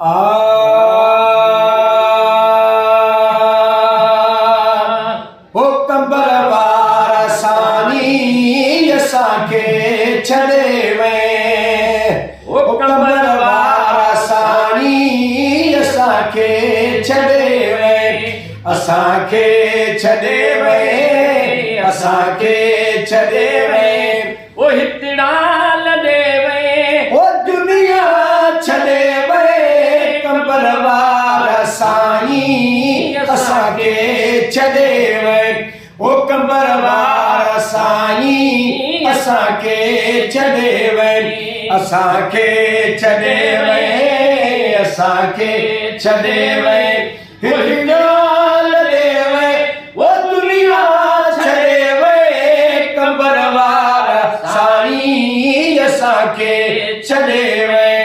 ओ कंबर वारा साईं असांखे छॾे वए। ओ कंबर वारा साईं असांखे छॾे वए। असांखे छॾे वए। असांखे छॾे वए। ओ हितड़ा लॾे वए। ओ दुनिया छॾे वए। कंबर वारा साईं असांखे छॾे वए। ओ कंबर वारा साईं असांखे छॾे वए। असांखे छॾे वए। असांखे छॾे वए। हितड़ा लॾे वए। ओ दुनिया छॾे वए। कंबर वारा साईं असांखे छॾे वए।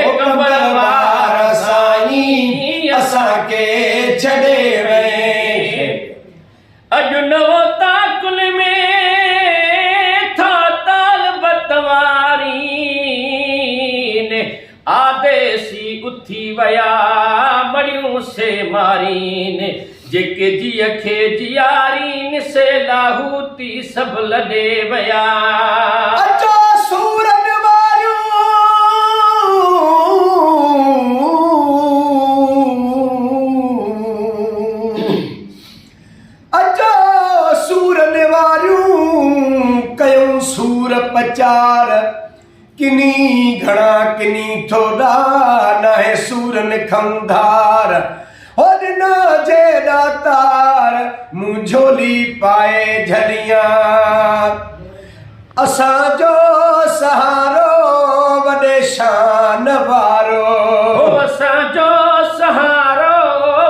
ओ कंबर वारा साईं असांखे छॾे वए। अॼु नवो ताकुल में था ताल बतवारी ने आदेसी उथी वया मड़ियूं से मारीन। जेके जीअ खे जियारीन से लाहूती सभु लॾे वया। अचो सूरन वारियूं अचो सूरन वारियूं कयूं सूर पचार। किनी घणा किनी थोड़ा नाहे सूरन खंधार। हो ॾिना जेॾा तार मूं झोली पाए झलियां। असांजो सहारो वॾे शान वारो। असांजो सहारो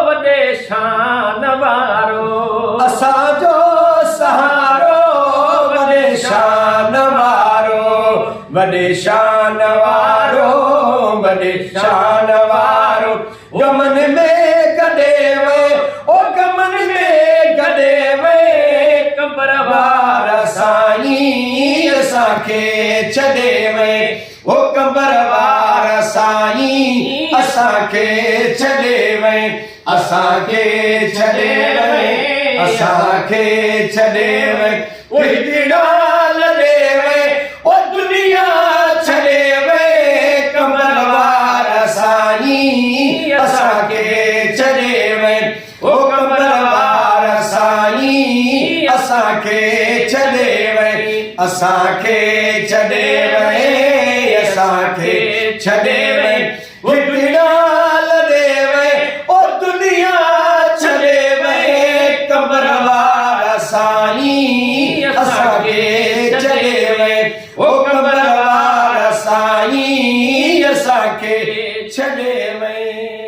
वॾे शान वारो। असांजो सहारो वॾे शान वारो। वॾे शान वारो। वॾे शान वारो। गमन में गॾे वए। ओ गमन में गॾे वए। कंबर वारा साईं असांखे छॾे वए। ओ कंबर वारा साईं असांखे छॾे वए। असांखे छॾे वए। असांखे छॾे वए। ओ हितड़ा लॾे वए। ओ दुनिया छॾे वए। कंबर वारा साईं असांखे छॾे वए। ओ कंबर वारा साईं असांखे छॾे वए। असांखे छॾे वए। असांखे छॾे वए। हितड़ा लॾे वए। ओ दुनिया छॾे वए। कंबर वारा साईं असांखे छॾे वए। ओ कंबर वारा साईं असांखे छॾे वए।